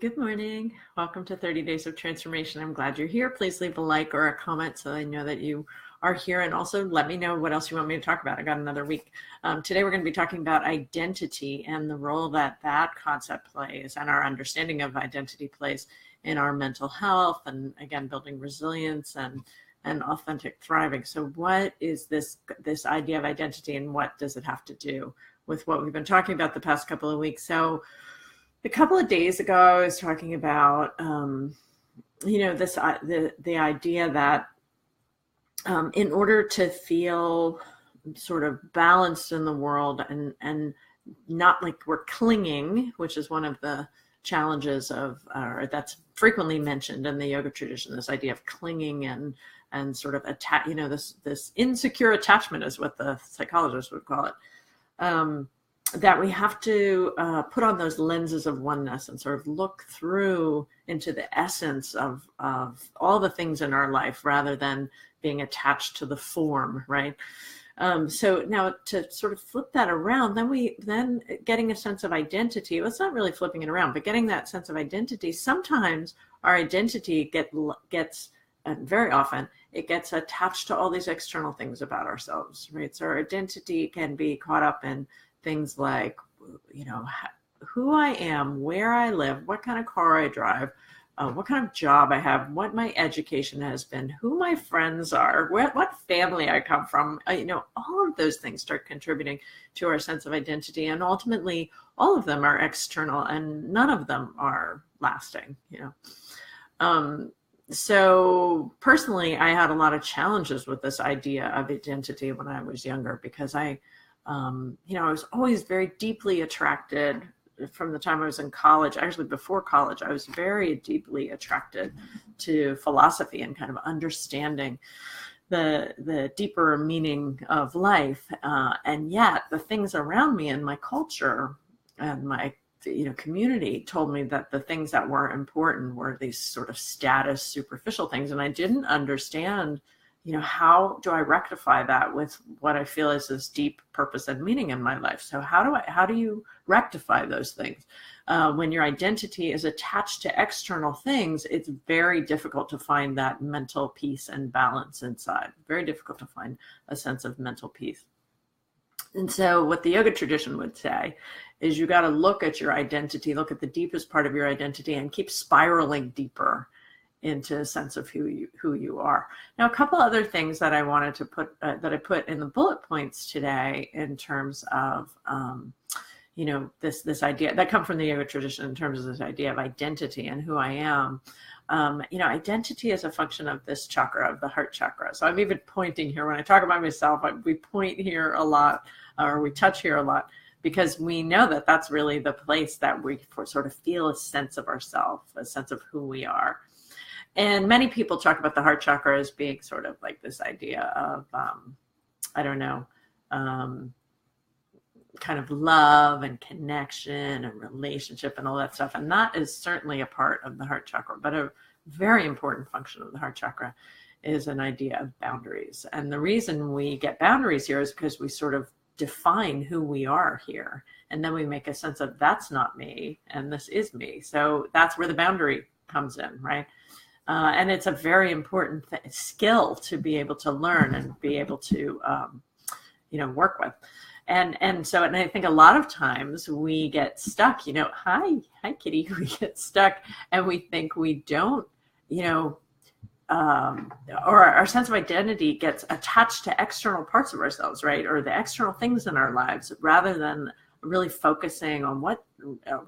Good morning. Welcome to 30 Days of Transformation. I'm glad you're here. Please leave a like or a comment so I know that you are here. And also let me know what else you want me to talk about. I got another week. Today we're going to be talking about identity and the role that that concept plays and our understanding of identity plays in our mental health and, again, building resilience and authentic thriving. So what is this idea of identity and what does it have to do with what we've been talking about the past couple of weeks? So a couple of days ago, I was talking about, the idea that in order to feel sort of balanced in the world and not like we're clinging, which is one of the challenges of, or that's frequently mentioned in the yoga tradition, this idea of clinging and sort of this insecure attachment is what the psychologists would call it. That we have to put on those lenses of oneness and sort of look through into the essence of all the things in our life rather than being attached to the form, right? So now to sort of flip that around, then getting a sense of identity, well, it's not really flipping it around, but getting that sense of identity, sometimes our identity gets, and very often, it gets attached to all these external things about ourselves, right? So our identity can be caught up in things like, who I am, where I live, what kind of car I drive, what kind of job I have, what my education has been, who my friends are, what family I come from. All of those things start contributing to our sense of identity. And ultimately, all of them are external and none of them are lasting, So personally, I had a lot of challenges with this idea of identity when I was younger because I was always very deeply attracted from the time I was in college. Actually, before college, I was very deeply attracted to philosophy and kind of understanding the deeper meaning of life. And yet the things around me and my culture and my community told me that the things that were important were these sort of status, superficial things. And I didn't understand how do I rectify that with what I feel is this deep purpose and meaning in my life? So how do you rectify those things? When your identity is attached to external things, it's very difficult to find that mental peace and balance inside. Very difficult to find a sense of mental peace. And so what the yoga tradition would say is you got to look at your identity, look at the deepest part of your identity and keep spiraling deeper into a sense of who you are. Now, a couple other things that I wanted to put that I put in the bullet points today in terms of this idea that come from the yoga tradition in terms of this idea of identity and who I am. Identity is a function of this chakra, of the heart chakra. So I'm even pointing here when I talk about myself. We point here a lot, or we touch here a lot, because we know that that's really the place that we sort of feel a sense of ourselves, a sense of who we are. And many people talk about the heart chakra as being sort of like this idea of, kind of love and connection and relationship and all that stuff. And that is certainly a part of the heart chakra, but a very important function of the heart chakra is an idea of boundaries. And the reason we get boundaries here is because we sort of define who we are here. And then we make a sense of that's not me and this is me. So that's where the boundary comes in, right? And it's a very important skill to be able to learn and be able to, work with. And I think a lot of times we get stuck, hi Kitty, we get stuck and we think we don't, or our sense of identity gets attached to external parts of ourselves, right? Or the external things in our lives rather than really focusing on what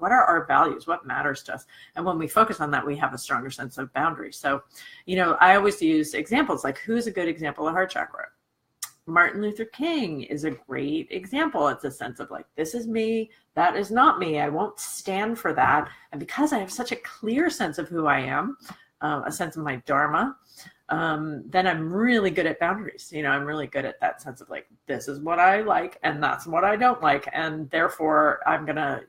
are our values, what matters to us. And when we focus on that, we have a stronger sense of boundaries. So, I always use examples like who's a good example of heart chakra? Martin Luther King is a great example. It's a sense of like, this is me, that is not me. I won't stand for that. And because I have such a clear sense of who I am, a sense of my dharma, then I'm really good at boundaries. I'm really good at that sense of like, this is what I like and that's what I don't like. And therefore I'm going to,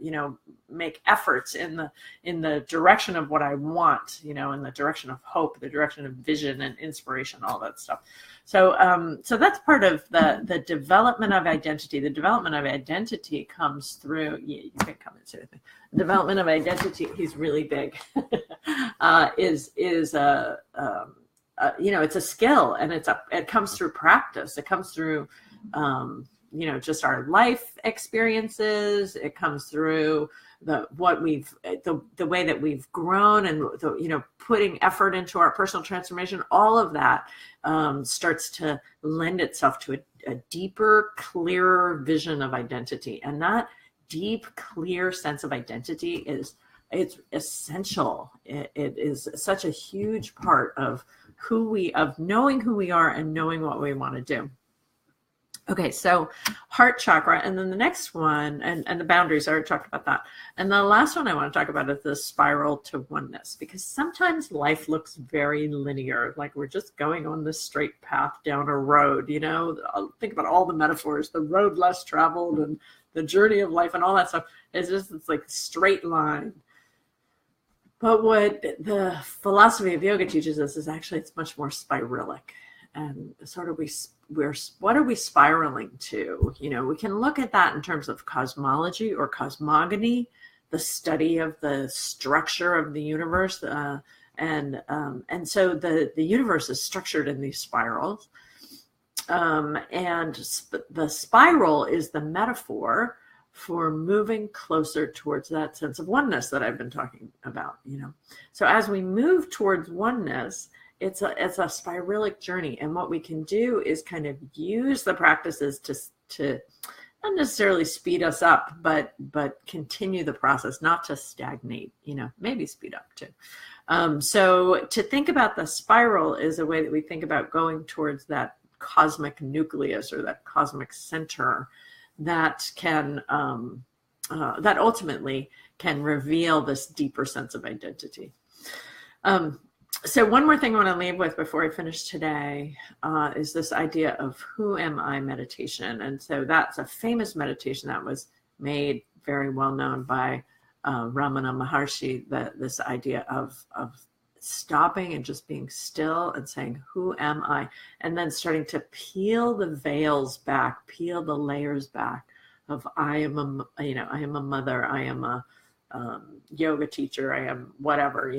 make efforts in the direction of what I want, in the direction of hope, the direction of vision and inspiration, all that stuff. So that's part of the development of identity. The development of identity comes through, you can come and say anything. The development of identity, he's really big, is it's a skill, and it comes through practice. It comes through, just our life experiences. It comes through the way that we've grown, and putting effort into our personal transformation. All of that starts to lend itself to a deeper, clearer vision of identity. And that deep, clear sense of identity it's essential. It is such a huge part of knowing who we are and knowing what we want to do. Okay, so heart chakra, and then the next one, and the boundaries, I already talked about that. And the last one I want to talk about is the spiral to oneness, because sometimes life looks very linear, like we're just going on this straight path down a road, think about all the metaphors, the road less traveled and the journey of life and all that stuff. It's like straight line. But what the philosophy of yoga teaches us is actually it's much more spiralic. And sort of what are we spiraling to? We can look at that in terms of cosmology or cosmogony, the study of the structure of the universe. And so the universe is structured in these spirals. And the spiral is the metaphor for moving closer towards that sense of oneness that I've been talking about, So as we move towards oneness, it's a spiralic journey. And what we can do is kind of use the practices to not necessarily speed us up, but continue the process, not to stagnate, maybe speed up too. So to think about the spiral is a way that we think about going towards that cosmic nucleus or that cosmic center that can that ultimately can reveal this deeper sense of identity. So one more thing I want to leave with before I finish today is this idea of who am I meditation. And so that's a famous meditation that was made very well known by Ramana Maharshi, this idea of stopping and just being still and saying, who am I? And then starting to peel the veils back, peel the layers back of I am a mother, I am a yoga teacher, I am whatever,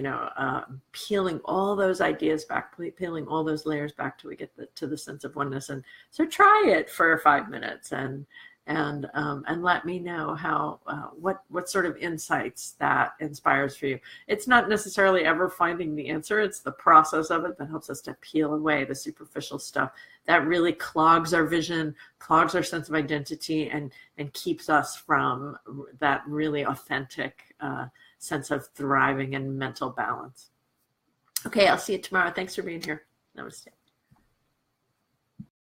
peeling all those ideas back, peeling all those layers back till we get to the sense of oneness. And so try it for 5 minutes and let me know how what sort of insights that inspires for you. It's not necessarily ever finding the answer. It's the process of it that helps us to peel away the superficial stuff that really clogs our vision, clogs our sense of identity, and keeps us from that really authentic sense of thriving and mental balance. Okay, I'll see you tomorrow. Thanks for being here. Namaste.